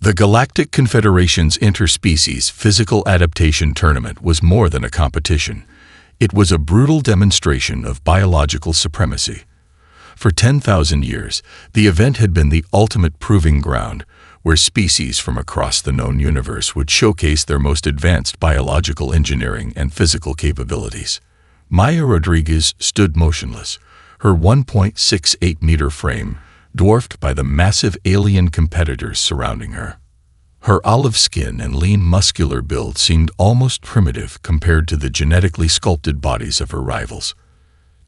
The Galactic Confederation's Interspecies Physical Adaptation Tournament was more than a competition. It was a brutal demonstration of biological supremacy. For 10,000 years, the event had been the ultimate proving ground, where species from across the known universe would showcase their most advanced biological engineering and physical capabilities. Maya Rodriguez stood motionless, her 1.68-meter frame dwarfed by the massive alien competitors surrounding her. Her olive skin and lean muscular build seemed almost primitive compared to the genetically sculpted bodies of her rivals.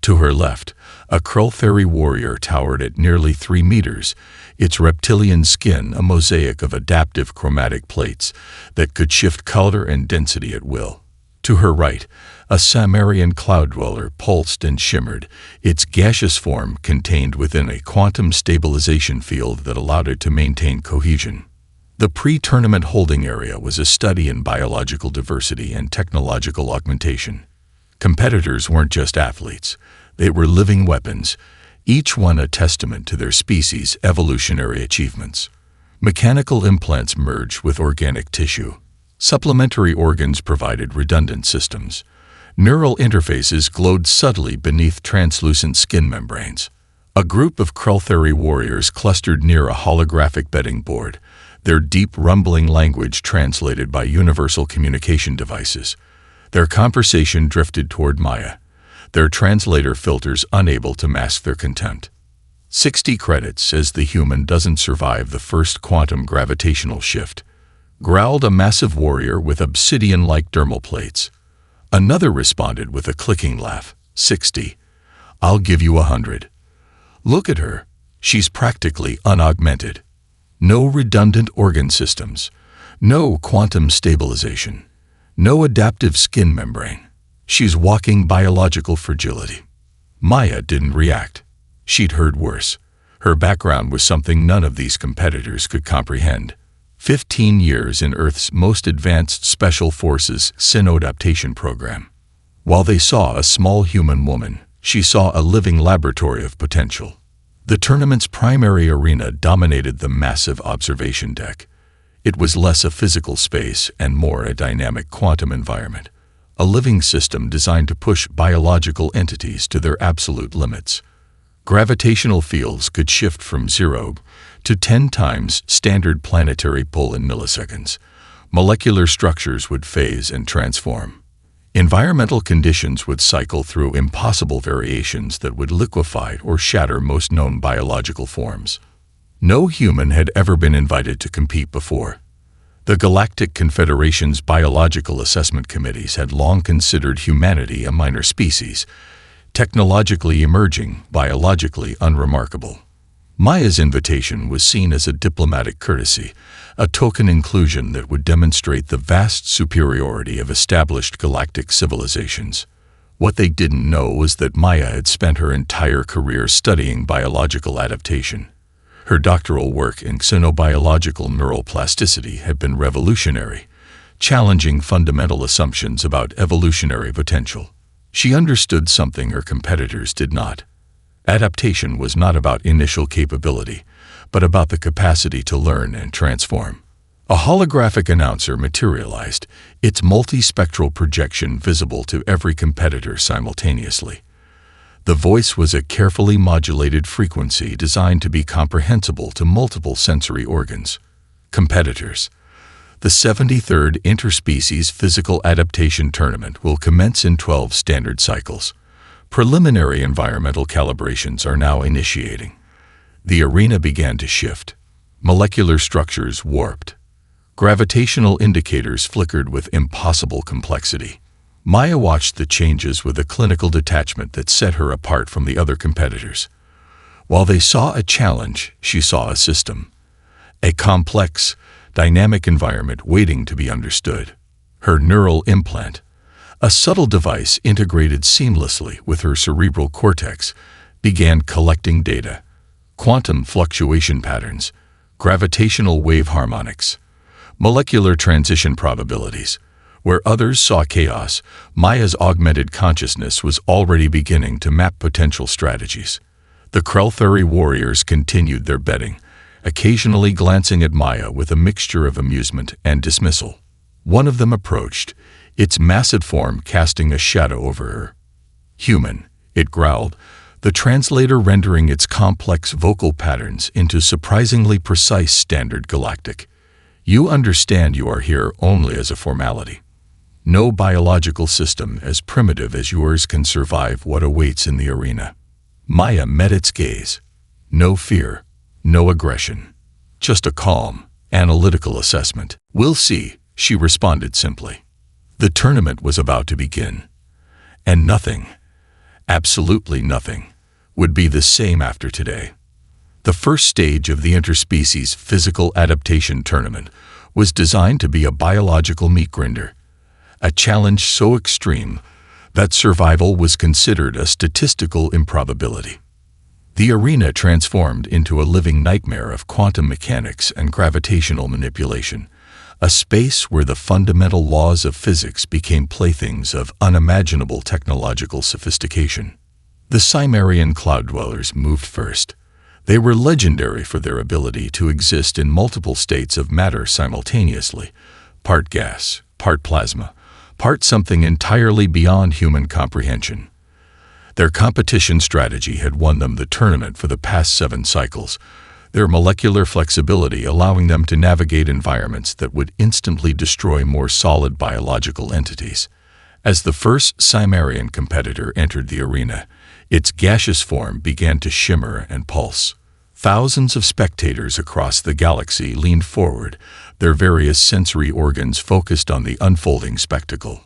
To her left, a Krull fairy warrior towered at nearly 3 meters, its reptilian skin a mosaic of adaptive chromatic plates that could shift color and density at will. To her right, a Cimmerian cloud dweller pulsed and shimmered, its gaseous form contained within a quantum stabilization field that allowed it to maintain cohesion. The pre-tournament holding area was a study in biological diversity and technological augmentation. Competitors weren't just athletes, they were living weapons, each one a testament to their species' evolutionary achievements. Mechanical implants merged with organic tissue. Supplementary organs provided redundant systems. Neural interfaces glowed subtly beneath translucent skin membranes. A group of Krull warriors clustered near a holographic betting board, their deep rumbling language translated by universal communication devices. Their conversation drifted toward Maya, their translator filters unable to mask their contempt. 60 credits as the human doesn't survive the first quantum gravitational shift, growled a massive warrior with obsidian-like dermal plates. Another responded with a clicking laugh. 60. I'll give you 100. Look at her. She's practically unaugmented. No redundant organ systems. No quantum stabilization. No adaptive skin membrane. She's walking biological fragility. Maya didn't react. She'd heard worse. Her background was something none of these competitors could comprehend. 15 years in Earth's most advanced Special Forces Synodaptation program. While they saw a small human woman, she saw a living laboratory of potential. The tournament's primary arena dominated the massive observation deck. It was less a physical space and more a dynamic quantum environment, a living system designed to push biological entities to their absolute limits. Gravitational fields could shift from 0 to 10 times standard planetary pull in milliseconds. Molecular structures would phase and transform. Environmental conditions would cycle through impossible variations that would liquefy or shatter most known biological forms. No human had ever been invited to compete before. The Galactic Confederation's biological assessment committees had long considered humanity a minor species, technologically emerging, biologically unremarkable. Maya's invitation was seen as a diplomatic courtesy, a token inclusion that would demonstrate the vast superiority of established galactic civilizations. What they didn't know was that Maya had spent her entire career studying biological adaptation. Her doctoral work in xenobiological neuroplasticity had been revolutionary, challenging fundamental assumptions about evolutionary potential. She understood something her competitors did not. Adaptation was not about initial capability, but about the capacity to learn and transform. A holographic announcer materialized, its multispectral projection visible to every competitor simultaneously. The voice was a carefully modulated frequency designed to be comprehensible to multiple sensory organs. Competitors. The 73rd Interspecies Physical Adaptation Tournament will commence in 12 standard cycles. Preliminary environmental calibrations are now initiating. The arena began to shift. Molecular structures warped. Gravitational indicators flickered with impossible complexity. Maya watched the changes with a clinical detachment that set her apart from the other competitors. While they saw a challenge, she saw a system. A complex, dynamic environment waiting to be understood. Her neural implant, a subtle device integrated seamlessly with her cerebral cortex, began collecting data. Quantum fluctuation patterns, gravitational wave harmonics, molecular transition probabilities. Where others saw chaos, Maya's augmented consciousness was already beginning to map potential strategies. The Krull warriors continued their betting, occasionally glancing at Maya with a mixture of amusement and dismissal. One of them approached, its massive form casting a shadow over her. "Human," it growled, the translator rendering its complex vocal patterns into surprisingly precise standard Galactic. "You understand you are here only as a formality. No biological system as primitive as yours can survive what awaits in the arena." Maya met its gaze. No fear, no aggression, just a calm, analytical assessment. "We'll see," she responded simply. The tournament was about to begin, and nothing, absolutely nothing, would be the same after today. The first stage of the interspecies physical adaptation tournament was designed to be a biological meat grinder, a challenge so extreme that survival was considered a statistical improbability. The arena transformed into a living nightmare of quantum mechanics and gravitational manipulation, a space where the fundamental laws of physics became playthings of unimaginable technological sophistication. The Cimmerian cloud dwellers moved first. They were legendary for their ability to exist in multiple states of matter simultaneously, part gas, part plasma, part something entirely beyond human comprehension. Their competition strategy had won them the tournament for the past 7 cycles, their molecular flexibility allowing them to navigate environments that would instantly destroy more solid biological entities. As the first Cimmerian competitor entered the arena, its gaseous form began to shimmer and pulse. Thousands of spectators across the galaxy leaned forward, their various sensory organs focused on the unfolding spectacle.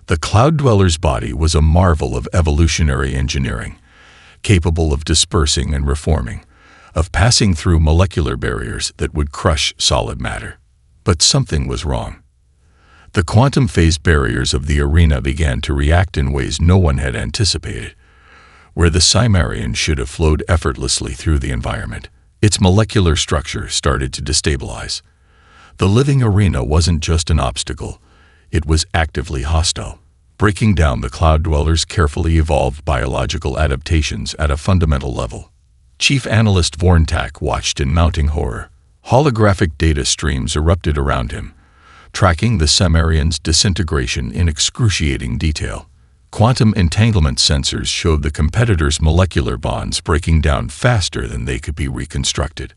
The Cloud Dweller's body was a marvel of evolutionary engineering, capable of dispersing and reforming, of passing through molecular barriers that would crush solid matter. But something was wrong. The quantum phase barriers of the arena began to react in ways no one had anticipated. Where the Cimmerian should have flowed effortlessly through the environment, its molecular structure started to destabilize. The living arena wasn't just an obstacle, it was actively hostile, breaking down the Cloud Dwellers' carefully evolved biological adaptations at a fundamental level. Chief Analyst Vorntak watched in mounting horror. Holographic data streams erupted around him, tracking the Cimmerian's disintegration in excruciating detail. Quantum entanglement sensors showed the competitors' molecular bonds breaking down faster than they could be reconstructed.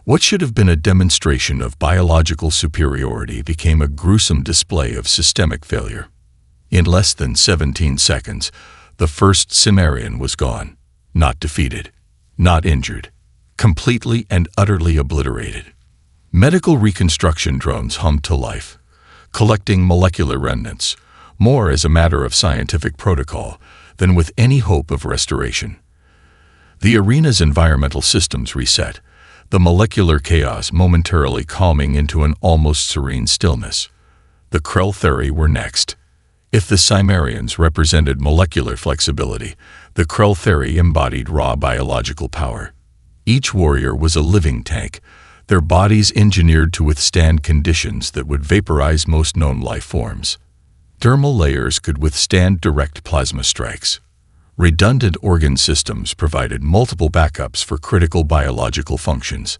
What should have been a demonstration of biological superiority became a gruesome display of systemic failure. In less than 17 seconds, the first Cimmerian was gone, not defeated, not injured, completely and utterly obliterated. Medical reconstruction drones hummed to life, collecting molecular remnants, more as a matter of scientific protocol than with any hope of restoration. The arena's environmental systems reset, the molecular chaos momentarily calming into an almost serene stillness. The Krell were next. If the Cimmerians represented molecular flexibility, the Krell embodied raw biological power. Each warrior was a living tank, their bodies engineered to withstand conditions that would vaporize most known life forms. Dermal layers could withstand direct plasma strikes. Redundant organ systems provided multiple backups for critical biological functions.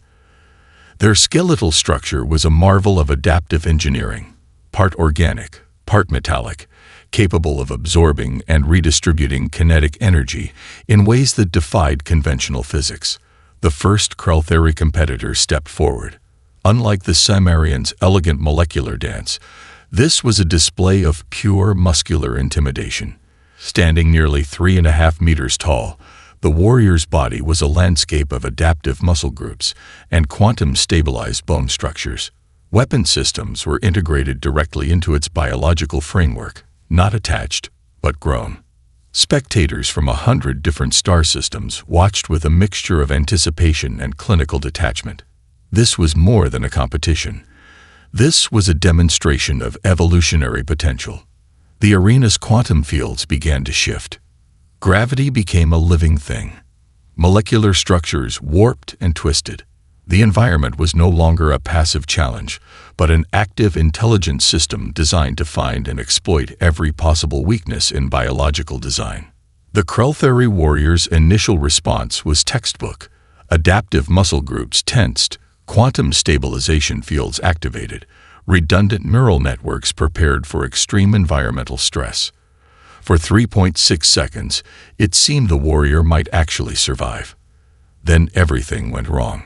Their skeletal structure was a marvel of adaptive engineering, part organic, part metallic, capable of absorbing and redistributing kinetic energy in ways that defied conventional physics. The first Krell competitor stepped forward. Unlike the Cimmerian's elegant molecular dance, this was a display of pure muscular intimidation. Standing nearly 3.5 meters tall, the warrior's body was a landscape of adaptive muscle groups and quantum-stabilized bone structures. Weapon systems were integrated directly into its biological framework, not attached, but grown. Spectators from 100 different star systems watched with a mixture of anticipation and clinical detachment. This was more than a competition. This was a demonstration of evolutionary potential. The arena's quantum fields began to shift. Gravity became a living thing. Molecular structures warped and twisted. The environment was no longer a passive challenge, but an active, intelligent system designed to find and exploit every possible weakness in biological design. The Krell warriors' initial response was textbook, Adaptive muscle groups tensed, quantum stabilization fields activated, redundant neural networks prepared for extreme environmental stress. For 3.6 seconds, it seemed the warrior might actually survive. Then everything went wrong.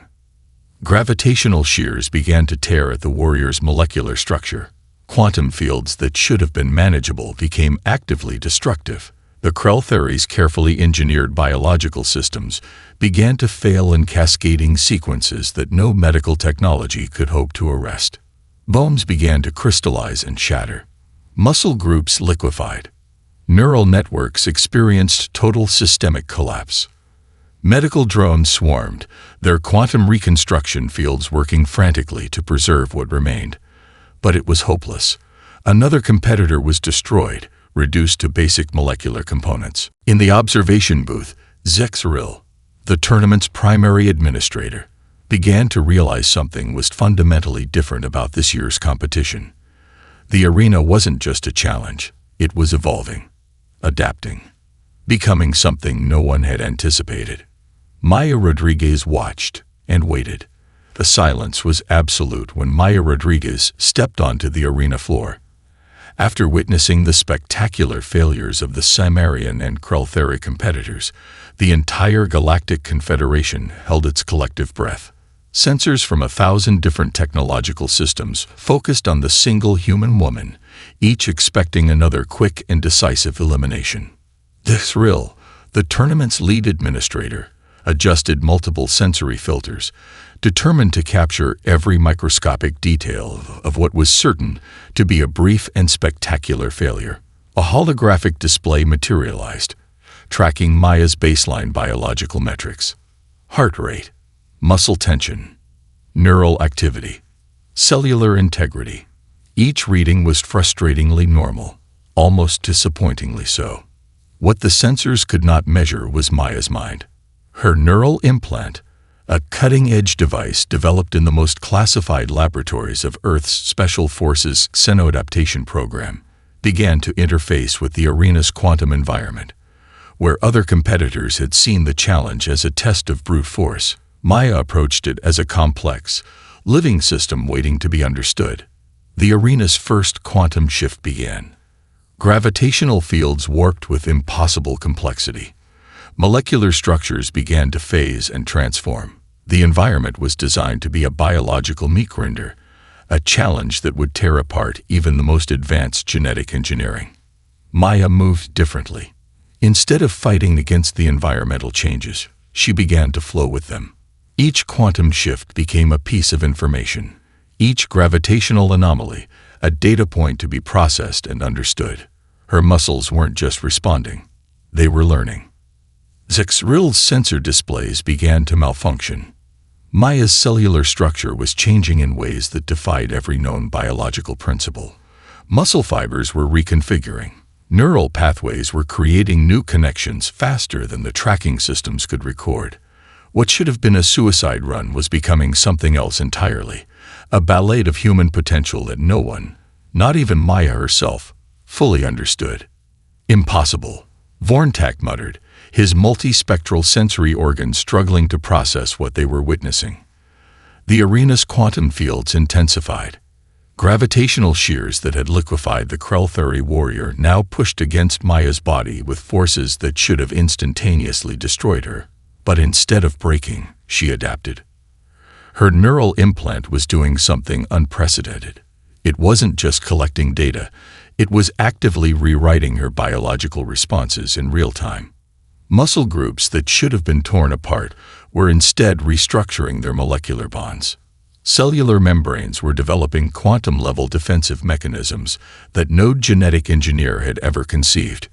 Gravitational shears began to tear at the warrior's molecular structure. Quantum fields that should have been manageable became actively destructive. The Krell-Theory's carefully engineered biological systems began to fail in cascading sequences that no medical technology could hope to arrest. Bones began to crystallize and shatter. Muscle groups liquefied. Neural networks experienced total systemic collapse. Medical drones swarmed, their quantum reconstruction fields working frantically to preserve what remained. But it was hopeless. Another competitor was destroyed, reduced to basic molecular components. In the observation booth, Zexril, the tournament's primary administrator, began to realize something was fundamentally different about this year's competition. The arena wasn't just a challenge, it was evolving, adapting, becoming something no one had anticipated. Maya Rodriguez watched and waited. The silence was absolute when Maya Rodriguez stepped onto the arena floor. After witnessing the spectacular failures of the Cimmerian and Krell-Theory competitors, the entire Galactic Confederation held its collective breath. Sensors from 1,000 different technological systems focused on the single human woman, each expecting another quick and decisive elimination. Zexril, the tournament's lead administrator, adjusted multiple sensory filters, determined to capture every microscopic detail of what was certain to be a brief and spectacular failure. A holographic display materialized, tracking Maya's baseline biological metrics: heart rate, muscle tension, neural activity, cellular integrity. Each reading was frustratingly normal, almost disappointingly so. What the sensors could not measure was Maya's mind. Her neural implant, a cutting-edge device developed in the most classified laboratories of Earth's Special Forces Xenoadaptation Program, began to interface with the arena's quantum environment. Where other competitors had seen the challenge as a test of brute force, Maya approached it as a complex, living system waiting to be understood. The arena's first quantum shift began. Gravitational fields warped with impossible complexity. Molecular structures began to phase and transform. The environment was designed to be a biological meat grinder, a challenge that would tear apart even the most advanced genetic engineering. Maya moved differently. Instead of fighting against the environmental changes, she began to flow with them. Each quantum shift became a piece of information, each gravitational anomaly a data point to be processed and understood. Her muscles weren't just responding, they were learning. Zexril's sensor displays began to malfunction. Maya's cellular structure was changing in ways that defied every known biological principle. Muscle fibers were reconfiguring. Neural pathways were creating new connections faster than the tracking systems could record. What should have been a suicide run was becoming something else entirely, a ballet of human potential that no one, not even Maya herself, fully understood. Impossible, Vorntak muttered, his multispectral sensory organs struggling to process what they were witnessing. The arena's quantum fields intensified. Gravitational shears that had liquefied the Krell-Theory warrior now pushed against Maya's body with forces that should have instantaneously destroyed her. But instead of breaking, she adapted. Her neural implant was doing something unprecedented. It wasn't just collecting data, it was actively rewriting her biological responses in real time. Muscle groups that should have been torn apart were instead restructuring their molecular bonds. Cellular membranes were developing quantum-level defensive mechanisms that no genetic engineer had ever conceived.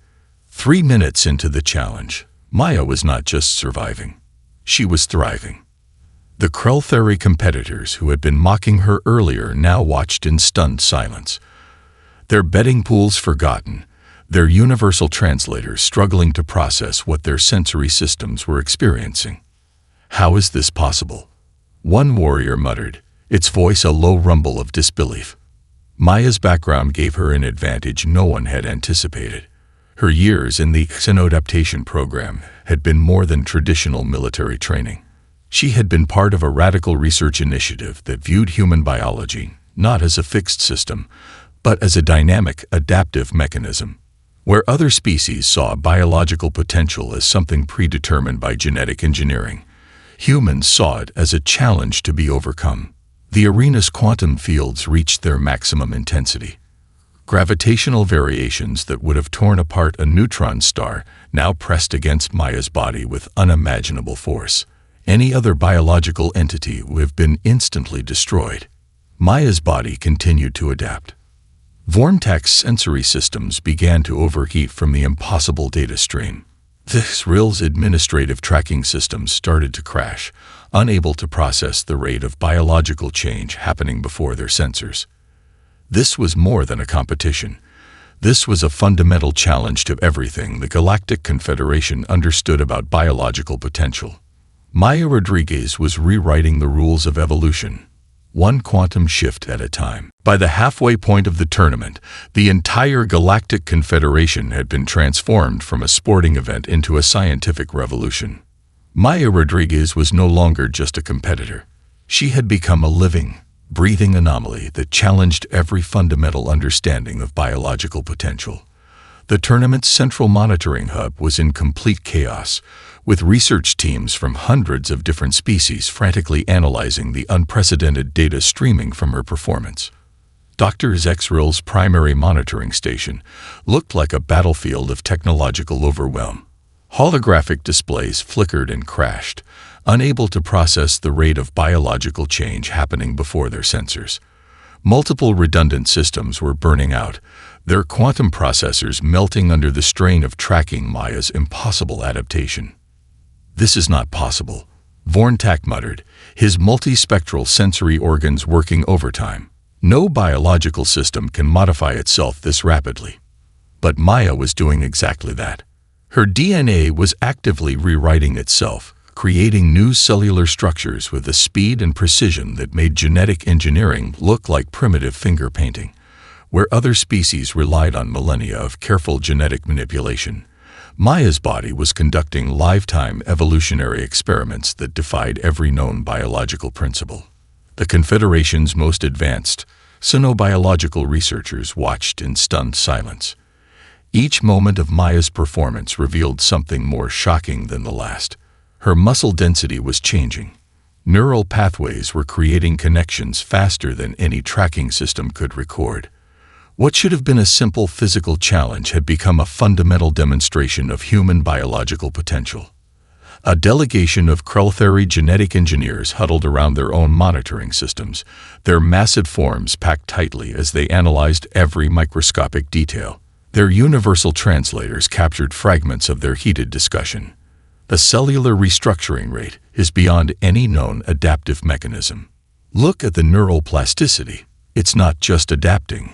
3 minutes into the challenge, Maya was not just surviving, she was thriving. The Krell-Theory competitors who had been mocking her earlier now watched in stunned silence. Their betting pools forgotten, their universal translators struggling to process what their sensory systems were experiencing. How is this possible? One warrior muttered, its voice a low rumble of disbelief. Maya's background gave her an advantage no one had anticipated. Her years in the Xenoadaptation program had been more than traditional military training. She had been part of a radical research initiative that viewed human biology not as a fixed system, but as a dynamic, adaptive mechanism. Where other species saw biological potential as something predetermined by genetic engineering, humans saw it as a challenge to be overcome. The arena's quantum fields reached their maximum intensity. Gravitational variations that would have torn apart a neutron star now pressed against Maya's body with unimaginable force. Any other biological entity would have been instantly destroyed. Maya's body continued to adapt. Vormtak's sensory systems began to overheat from the impossible data stream. This real's administrative tracking systems started to crash, unable to process the rate of biological change happening before their sensors. This was more than a competition. This was a fundamental challenge to everything the Galactic Confederation understood about biological potential. Maya Rodriguez was rewriting the rules of evolution, one quantum shift at a time. By the halfway point of the tournament, the entire Galactic Confederation had been transformed from a sporting event into a scientific revolution. Maya Rodriguez was no longer just a competitor. She had become a living, breathing anomaly that challenged every fundamental understanding of biological potential. The tournament's central monitoring hub was in complete chaos, with research teams from hundreds of different species frantically analyzing the unprecedented data streaming from her performance. Dr. Zexril's primary monitoring station looked like a battlefield of technological overwhelm. Holographic displays flickered and crashed, unable to process the rate of biological change happening before their sensors. Multiple redundant systems were burning out, their quantum processors melting under the strain of tracking Maya's impossible adaptation. "This is not possible," Vormtak muttered, his multispectral sensory organs working overtime. "No biological system can modify itself this rapidly." But Maya was doing exactly that. Her DNA was actively rewriting itself, creating new cellular structures with a speed and precision that made genetic engineering look like primitive finger painting. Where other species relied on millennia of careful genetic manipulation, Maya's body was conducting lifetime evolutionary experiments that defied every known biological principle. The Confederation's most advanced xenobiological researchers watched in stunned silence. Each moment of Maya's performance revealed something more shocking than the last. Her muscle density was changing. Neural pathways were creating connections faster than any tracking system could record. What should have been a simple physical challenge had become a fundamental demonstration of human biological potential. A delegation of Kreltheri genetic engineers huddled around their own monitoring systems, their massive forms packed tightly as they analyzed every microscopic detail. Their universal translators captured fragments of their heated discussion. The cellular restructuring rate is beyond any known adaptive mechanism. Look at the neural plasticity. It's not just adapting,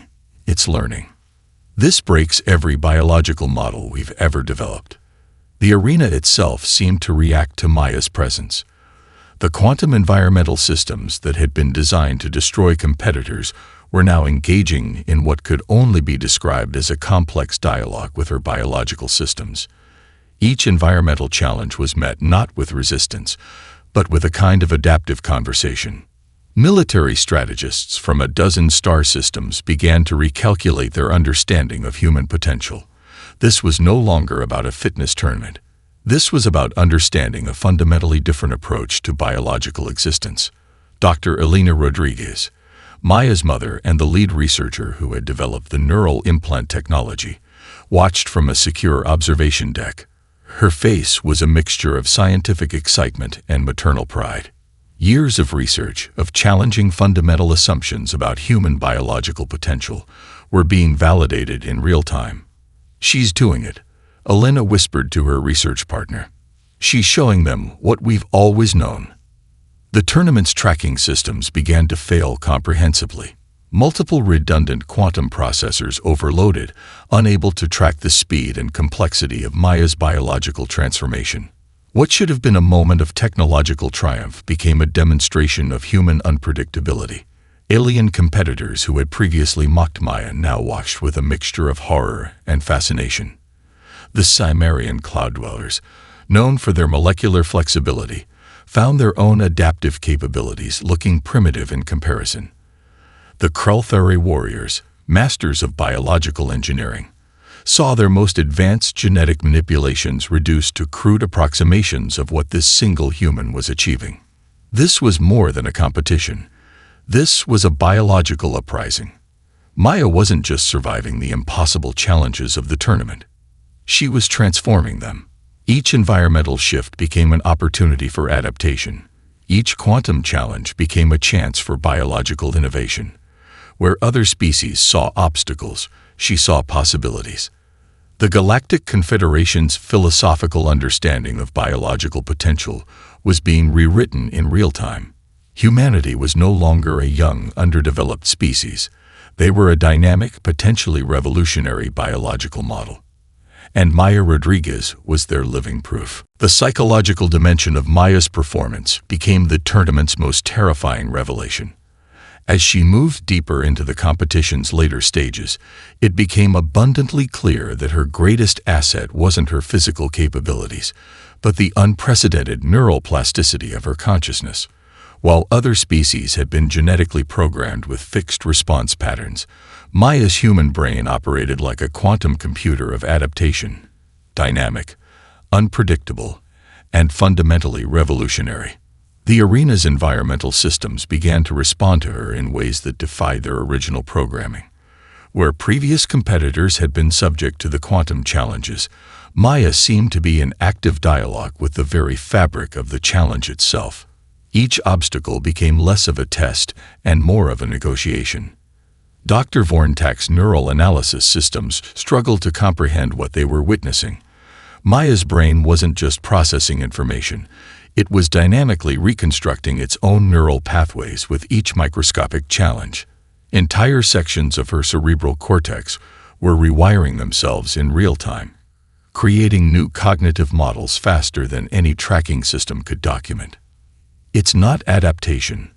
it's learning. This breaks every biological model we've ever developed. The arena itself seemed to react to Maya's presence. The quantum environmental systems that had been designed to destroy competitors were now engaging in what could only be described as a complex dialogue with her biological systems. Each environmental challenge was met not with resistance, but with a kind of adaptive conversation. Military strategists from a dozen star systems began to recalculate their understanding of human potential. This was no longer about a fitness tournament. This was about understanding a fundamentally different approach to biological existence. Dr. Elena Rodriguez, Maya's mother and the lead researcher who had developed the neural implant technology, watched from a secure observation deck. Her face was a mixture of scientific excitement and maternal pride. Years of research, of challenging fundamental assumptions about human biological potential, were being validated in real time. "She's doing it," Elena whispered to her research partner. "She's showing them what we've always known." The tournament's tracking systems began to fail comprehensively. Multiple redundant quantum processors overloaded, unable to track the speed and complexity of Maya's biological transformation. What should have been a moment of technological triumph became a demonstration of human unpredictability. Alien competitors who had previously mocked Maya now watched with a mixture of horror and fascination. The Cimmerian cloud dwellers, known for their molecular flexibility, found their own adaptive capabilities looking primitive in comparison. The Krelthari warriors, masters of biological engineering, saw their most advanced genetic manipulations reduced to crude approximations of what this single human was achieving. This was more than a competition. This was a biological uprising. Maya wasn't just surviving the impossible challenges of the tournament. She was transforming them. Each environmental shift became an opportunity for adaptation. Each quantum challenge became a chance for biological innovation. Where other species saw obstacles, she saw possibilities. The Galactic Confederation's philosophical understanding of biological potential was being rewritten in real time. Humanity was no longer a young, underdeveloped species. They were a dynamic, potentially revolutionary biological model. And Maya Rodriguez was their living proof. The psychological dimension of Maya's performance became the tournament's most terrifying revelation. As she moved deeper into the competition's later stages, it became abundantly clear that her greatest asset wasn't her physical capabilities, but the unprecedented neural plasticity of her consciousness. While other species had been genetically programmed with fixed response patterns, Maya's human brain operated like a quantum computer of adaptation, dynamic, unpredictable, and fundamentally revolutionary. The arena's environmental systems began to respond to her in ways that defied their original programming. Where previous competitors had been subject to the quantum challenges, Maya seemed to be in active dialogue with the very fabric of the challenge itself. Each obstacle became less of a test and more of a negotiation. Dr. Vorntak's neural analysis systems struggled to comprehend what they were witnessing. Maya's brain wasn't just processing information. It was dynamically reconstructing its own neural pathways with each microscopic challenge. Entire sections of her cerebral cortex were rewiring themselves in real time, creating new cognitive models faster than any tracking system could document. "It's not adaptation,"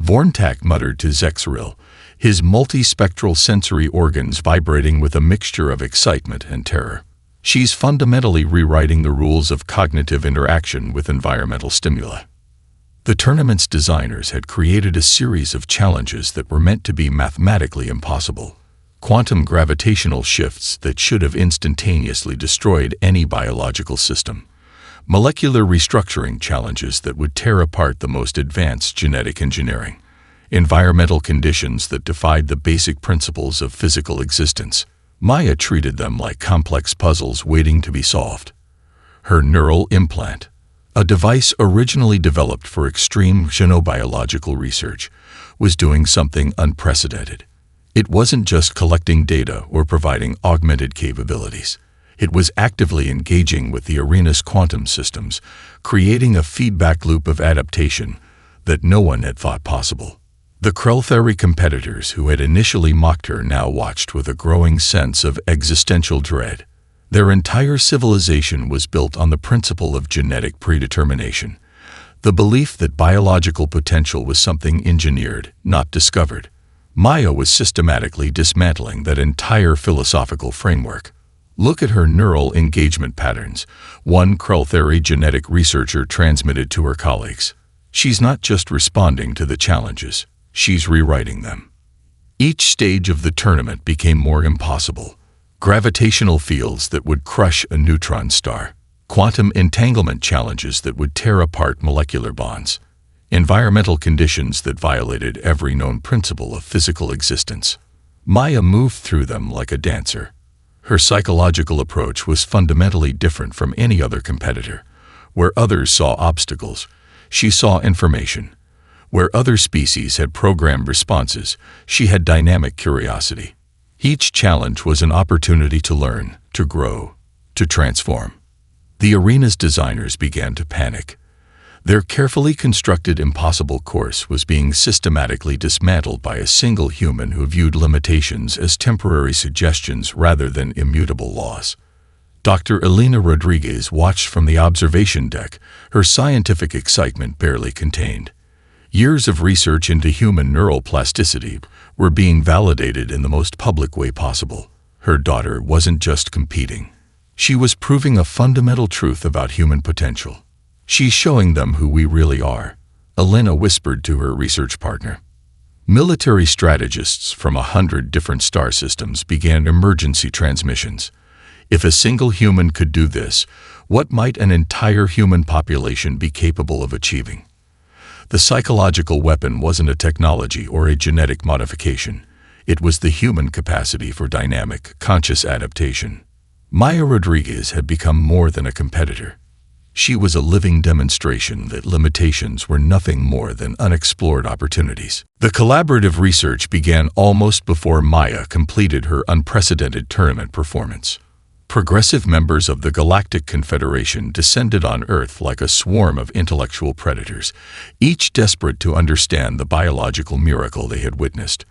Vorntak muttered to Zexeril, his multispectral sensory organs vibrating with a mixture of excitement and terror. "She's fundamentally rewriting the rules of cognitive interaction with environmental stimuli." The tournament's designers had created a series of challenges that were meant to be mathematically impossible. Quantum gravitational shifts that should have instantaneously destroyed any biological system. Molecular restructuring challenges that would tear apart the most advanced genetic engineering. Environmental conditions that defied the basic principles of physical existence. Maya treated them like complex puzzles waiting to be solved. Her neural implant, a device originally developed for extreme xenobiological research, was doing something unprecedented. It wasn't just collecting data or providing augmented capabilities. It was actively engaging with the arena's quantum systems, creating a feedback loop of adaptation that no one had thought possible. The Krelthari competitors who had initially mocked her now watched with a growing sense of existential dread. Their entire civilization was built on the principle of genetic predetermination, the belief that biological potential was something engineered, not discovered. Maya was systematically dismantling that entire philosophical framework. "Look at her neural engagement patterns," one Krelthari genetic researcher transmitted to her colleagues. "She's not just responding to the challenges, she's rewriting them." Each stage of the tournament became more impossible. Gravitational fields that would crush a neutron star. Quantum entanglement challenges that would tear apart molecular bonds. Environmental conditions that violated every known principle of physical existence. Maya moved through them like a dancer. Her psychological approach was fundamentally different from any other competitor. Where others saw obstacles, she saw information. Where other species had programmed responses, she had dynamic curiosity. Each challenge was an opportunity to learn, to grow, to transform. The arena's designers began to panic. Their carefully constructed impossible course was being systematically dismantled by a single human who viewed limitations as temporary suggestions rather than immutable laws. Dr. Elena Rodriguez watched from the observation deck, her scientific excitement barely contained. Years of research into human neural plasticity were being validated in the most public way possible. Her daughter wasn't just competing. She was proving a fundamental truth about human potential. "She's showing them who we really are," Elena whispered to her research partner. Military strategists from 100 different star systems began emergency transmissions. If a single human could do this, what might an entire human population be capable of achieving? The psychological weapon wasn't a technology or a genetic modification. It was the human capacity for dynamic, conscious adaptation. Maya Rodriguez had become more than a competitor. She was a living demonstration that limitations were nothing more than unexplored opportunities. The collaborative research began almost before Maya completed her unprecedented tournament performance. Progressive members of the Galactic Confederation descended on Earth like a swarm of intellectual predators, each desperate to understand the biological miracle they had witnessed.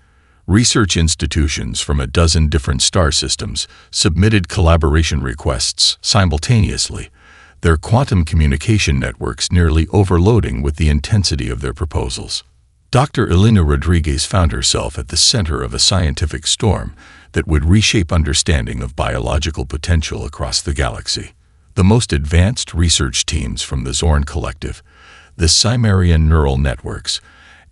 Research institutions from a dozen different star systems submitted collaboration requests simultaneously, their quantum communication networks nearly overloading with the intensity of their proposals. Dr. Elena Rodriguez found herself at the center of a scientific storm that would reshape understanding of biological potential across the galaxy. The most advanced research teams from the Zorn Collective, the Cimmerian Neural Networks,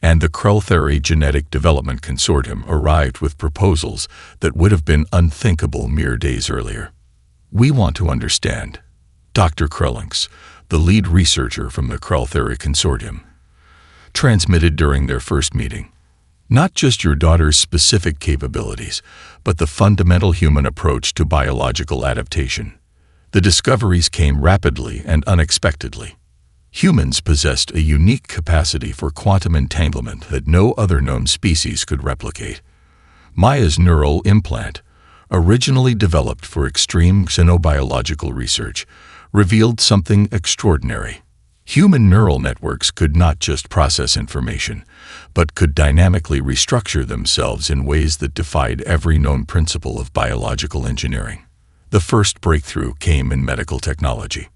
and the Krell Genetic Development Consortium arrived with proposals that would have been unthinkable mere days earlier. "We want to understand," Dr. Krellinks, the lead researcher from the Krell Consortium, transmitted during their first meeting. "Not just your daughter's specific capabilities, but the fundamental human approach to biological adaptation." The discoveries came rapidly and unexpectedly. Humans possessed a unique capacity for quantum entanglement that no other known species could replicate. Maya's neural implant, originally developed for extreme xenobiological research, revealed something extraordinary. Human neural networks could not just process information, but could dynamically restructure themselves in ways that defied every known principle of biological engineering. The first breakthrough came in medical technology.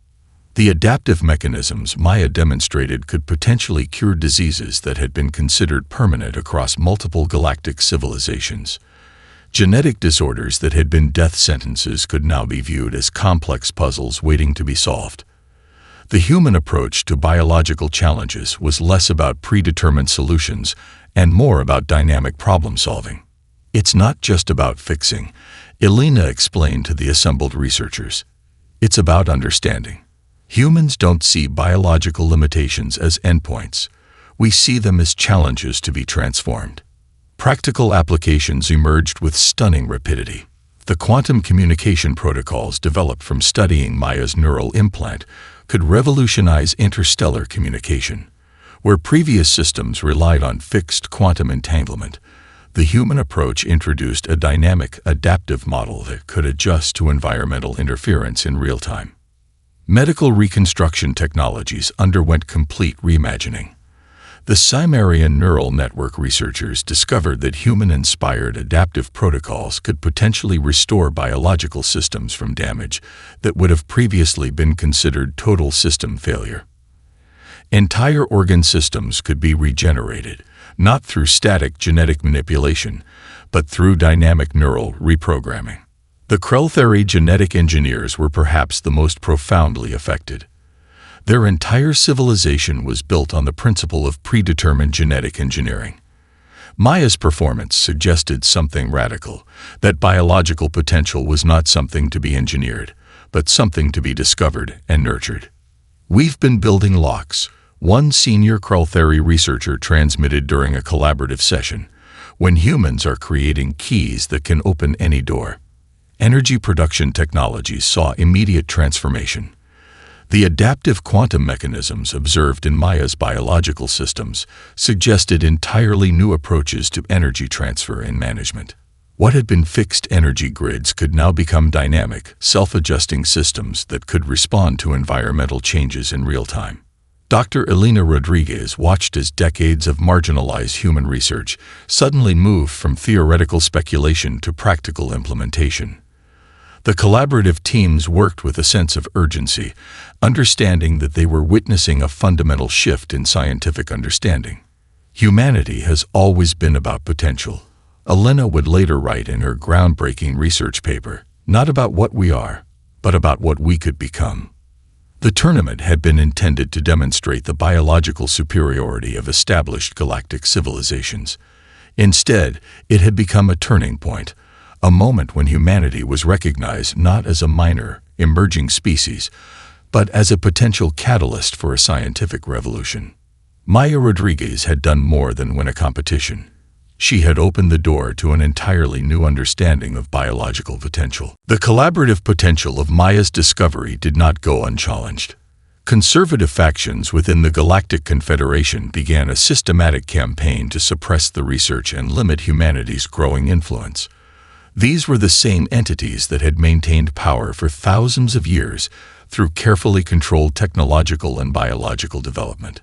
The adaptive mechanisms Maya demonstrated could potentially cure diseases that had been considered permanent across multiple galactic civilizations. Genetic disorders that had been death sentences could now be viewed as complex puzzles waiting to be solved. The human approach to biological challenges was less about predetermined solutions and more about dynamic problem-solving. "It's not just about fixing," Elena explained to the assembled researchers. "It's about understanding. Humans don't see biological limitations as endpoints. We see them as challenges to be transformed." Practical applications emerged with stunning rapidity. The quantum communication protocols developed from studying Maya's neural implant could revolutionize interstellar communication. Where previous systems relied on fixed quantum entanglement, the human approach introduced a dynamic, adaptive model that could adjust to environmental interference in real time. Medical reconstruction technologies underwent complete reimagining. The Cimmerian neural network researchers discovered that human-inspired adaptive protocols could potentially restore biological systems from damage that would have previously been considered total system failure. Entire organ systems could be regenerated, not through static genetic manipulation, but through dynamic neural reprogramming. The Krell genetic engineers were perhaps the most profoundly affected. Their entire civilization was built on the principle of predetermined genetic engineering. Maya's performance suggested something radical, that biological potential was not something to be engineered, but something to be discovered and nurtured. "We've been building locks," one senior Krell researcher transmitted during a collaborative session, "when humans are creating keys that can open any door." Energy production technologies saw immediate transformation. The adaptive quantum mechanisms observed in Maya's biological systems suggested entirely new approaches to energy transfer and management. What had been fixed energy grids could now become dynamic, self-adjusting systems that could respond to environmental changes in real time. Dr. Elena Rodriguez watched as decades of marginalized human research suddenly moved from theoretical speculation to practical implementation. The collaborative teams worked with a sense of urgency, understanding that they were witnessing a fundamental shift in scientific understanding. "Humanity has always been about potential," Elena would later write in her groundbreaking research paper, "not about what we are, but about what we could become." The tournament had been intended to demonstrate the biological superiority of established galactic civilizations. Instead, it had become a turning point, a moment when humanity was recognized not as a minor, emerging species, but as a potential catalyst for a scientific revolution. Maya Rodriguez had done more than win a competition. She had opened the door to an entirely new understanding of biological potential. The collaborative potential of Maya's discovery did not go unchallenged. Conservative factions within the Galactic Confederation began a systematic campaign to suppress the research and limit humanity's growing influence. These were the same entities that had maintained power for thousands of years through carefully controlled technological and biological development.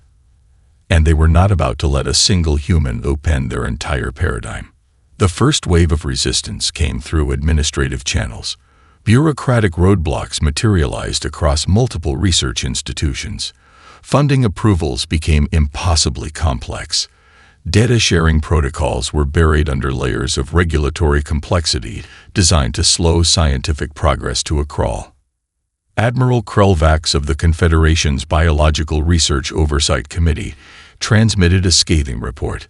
And they were not about to let a single human upend their entire paradigm. The first wave of resistance came through administrative channels. Bureaucratic roadblocks materialized across multiple research institutions. Funding approvals became impossibly complex. Data sharing protocols were buried under layers of regulatory complexity designed to slow scientific progress to a crawl. Admiral Krelvax of the Confederation's Biological Research Oversight Committee transmitted a scathing report.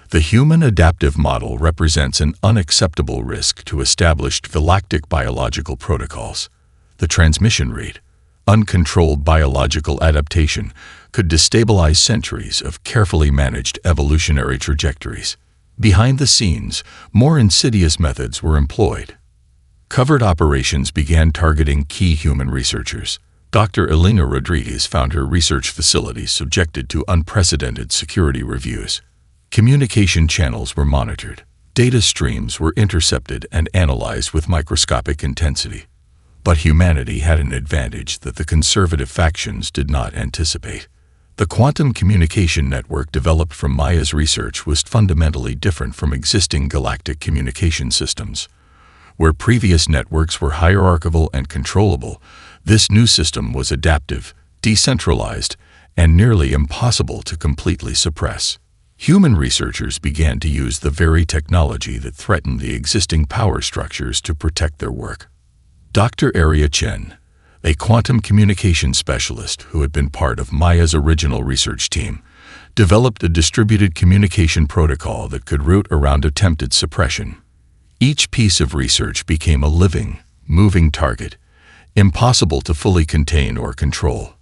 The human adaptive model represents an unacceptable risk to established galactic biological protocols. The transmission read, "Uncontrolled biological adaptation could destabilize centuries of carefully managed evolutionary trajectories." Behind the scenes, more insidious methods were employed. Covert operations began targeting key human researchers. Dr. Elena Rodriguez found her research facilities subjected to unprecedented security reviews. Communication channels were monitored. Data streams were intercepted and analyzed with microscopic intensity. But humanity had an advantage that the conservative factions did not anticipate. The quantum communication network developed from Maya's research was fundamentally different from existing galactic communication systems. Where previous networks were hierarchical and controllable, this new system was adaptive, decentralized, and nearly impossible to completely suppress. Human researchers began to use the very technology that threatened the existing power structures to protect their work. Dr. Arya Chen, a quantum communication specialist who had been part of Maya's original research team, developed a distributed communication protocol that could route around attempted suppression. Each piece of research became a living, moving target, impossible to fully contain or control.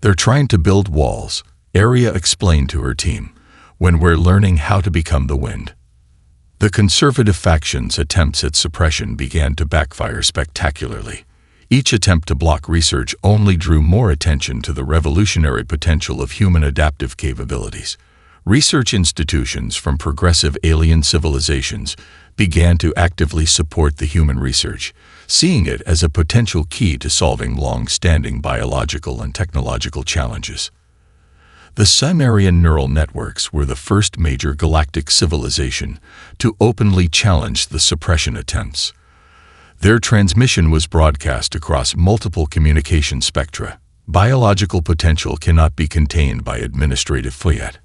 "They're trying to build walls," Arya explained to her team, "when we're learning how to become the wind." The conservative faction's attempts at suppression began to backfire spectacularly. Each attempt to block research only drew more attention to the revolutionary potential of human adaptive capabilities. Research institutions from progressive alien civilizations began to actively support the human research, seeing it as a potential key to solving long-standing biological and technological challenges. The Cimmerian neural networks were the first major galactic civilization to openly challenge the suppression attempts. Their transmission was broadcast across multiple communication spectra. Biological potential cannot be contained by administrative fiat.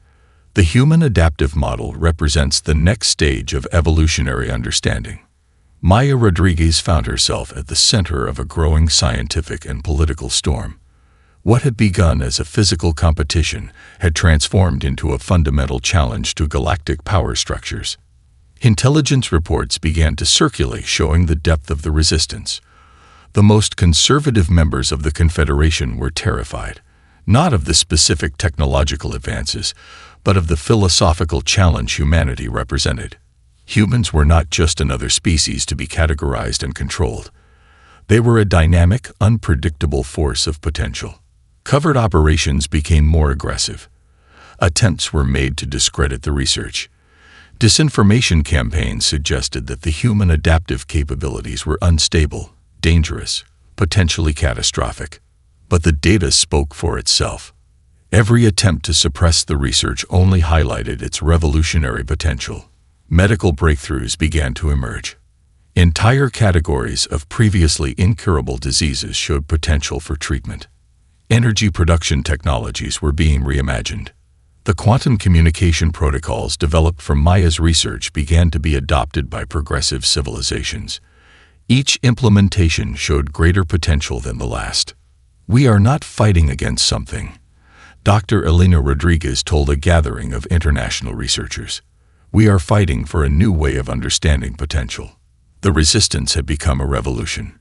The human adaptive model represents the next stage of evolutionary understanding. Maya Rodriguez found herself at the center of a growing scientific and political storm. What had begun as a physical competition had transformed into a fundamental challenge to galactic power structures. Intelligence reports began to circulate showing the depth of the resistance. The most conservative members of the Confederation were terrified, not of the specific technological advances, but of the philosophical challenge humanity represented. Humans were not just another species to be categorized and controlled. They were a dynamic, unpredictable force of potential. Covert operations became more aggressive. Attempts were made to discredit the research. Disinformation campaigns suggested that the human adaptive capabilities were unstable, dangerous, potentially catastrophic. But the data spoke for itself. Every attempt to suppress the research only highlighted its revolutionary potential. Medical breakthroughs began to emerge. Entire categories of previously incurable diseases showed potential for treatment. Energy production technologies were being reimagined. The quantum communication protocols developed from Maya's research began to be adopted by progressive civilizations. Each implementation showed greater potential than the last. "We are not fighting against something," Dr. Elena Rodriguez told a gathering of international researchers. "We are fighting for a new way of understanding potential." The resistance had become a revolution.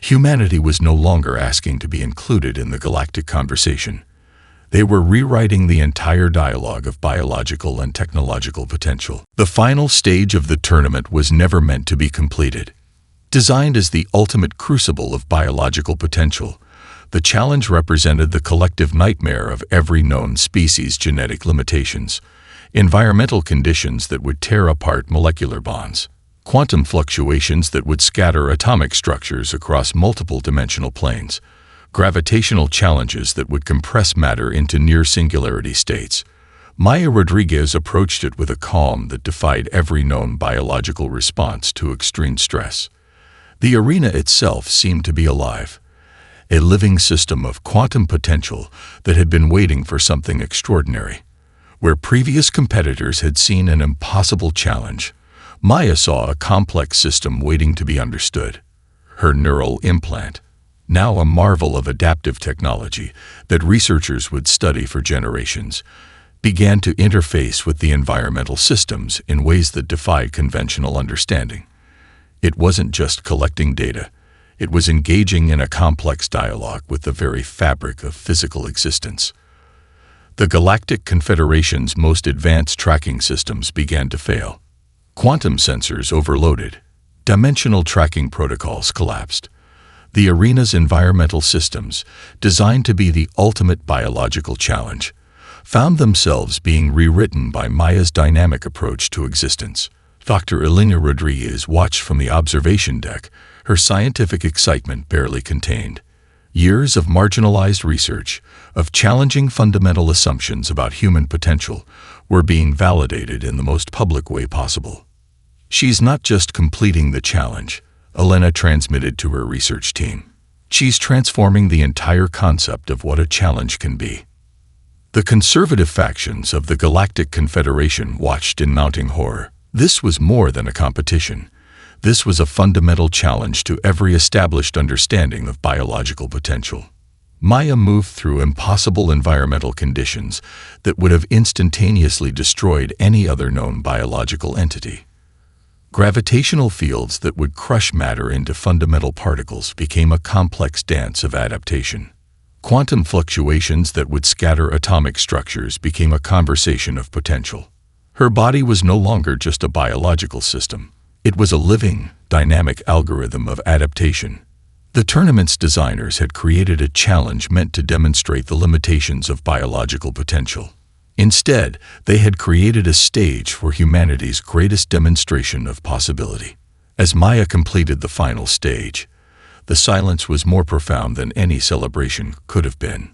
Humanity was no longer asking to be included in the galactic conversation. They were rewriting the entire dialogue of biological and technological potential. The final stage of the tournament was never meant to be completed. Designed as the ultimate crucible of biological potential, the challenge represented the collective nightmare of every known species' genetic limitations, environmental conditions that would tear apart molecular bonds, quantum fluctuations that would scatter atomic structures across multiple dimensional planes, gravitational challenges that would compress matter into near-singularity states. Maya Rodriguez approached it with a calm that defied every known biological response to extreme stress. The arena itself seemed to be alive, a living system of quantum potential that had been waiting for something extraordinary. Where previous competitors had seen an impossible challenge, Maya saw a complex system waiting to be understood. Her neural implant, now a marvel of adaptive technology that researchers would study for generations, began to interface with the environmental systems in ways that defied conventional understanding. It wasn't just collecting data. It was engaging in a complex dialogue with the very fabric of physical existence. The Galactic Confederation's most advanced tracking systems began to fail. Quantum sensors overloaded. Dimensional tracking protocols collapsed. The arena's environmental systems, designed to be the ultimate biological challenge, found themselves being rewritten by Maya's dynamic approach to existence. Dr. Elena Rodriguez watched from the observation deck, her scientific excitement barely contained. Years of marginalized research, of challenging fundamental assumptions about human potential, were being validated in the most public way possible. "She's not just completing the challenge," Elena transmitted to her research team. "She's transforming the entire concept of what a challenge can be." The conservative factions of the Galactic Confederation watched in mounting horror. This was more than a competition. This was a fundamental challenge to every established understanding of biological potential. Maya moved through impossible environmental conditions that would have instantaneously destroyed any other known biological entity. Gravitational fields that would crush matter into fundamental particles became a complex dance of adaptation. Quantum fluctuations that would scatter atomic structures became a conversation of potential. Her body was no longer just a biological system. It was a living, dynamic algorithm of adaptation. The tournament's designers had created a challenge meant to demonstrate the limitations of biological potential. Instead, they had created a stage for humanity's greatest demonstration of possibility. As Maya completed the final stage, the silence was more profound than any celebration could have been.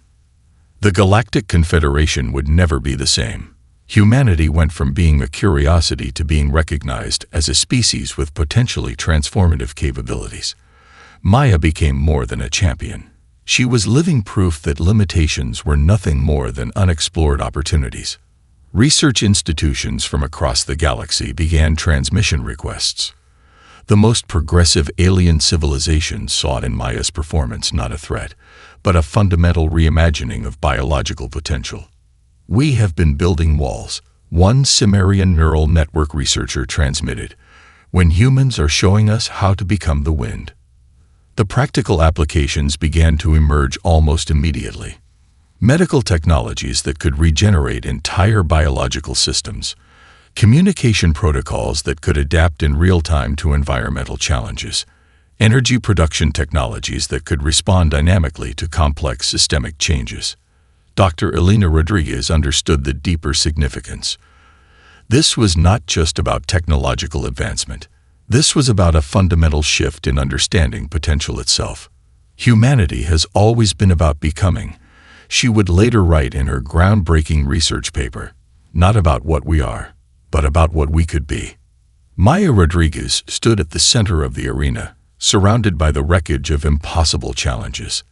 The Galactic Confederation would never be the same. Humanity went from being a curiosity to being recognized as a species with potentially transformative capabilities. Maya became more than a champion. She was living proof that limitations were nothing more than unexplored opportunities. Research institutions from across the galaxy began transmission requests. The most progressive alien civilizations saw in Maya's performance not a threat, but a fundamental reimagining of biological potential. "We have been building walls," one Cimmerian neural network researcher transmitted, "when humans are showing us how to become the wind." The practical applications began to emerge almost immediately. Medical technologies that could regenerate entire biological systems, communication protocols that could adapt in real time to environmental challenges, energy production technologies that could respond dynamically to complex systemic changes. Dr. Elena Rodriguez understood the deeper significance. This was not just about technological advancement. This was about a fundamental shift in understanding potential itself. Humanity has always been about becoming, she would later write in her groundbreaking research paper, not about what we are, but about what we could be. Maya Rodriguez stood at the center of the arena, surrounded by the wreckage of impossible challenges.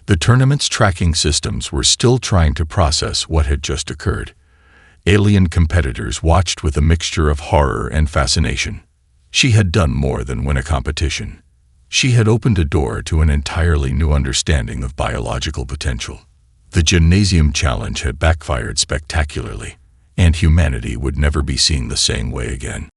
The tournament's tracking systems were still trying to process what had just occurred. Alien competitors watched with a mixture of horror and fascination. She had done more than win a competition. She had opened a door to an entirely new understanding of biological potential. The Gymnasium challenge had backfired spectacularly, and humanity would never be seen the same way again.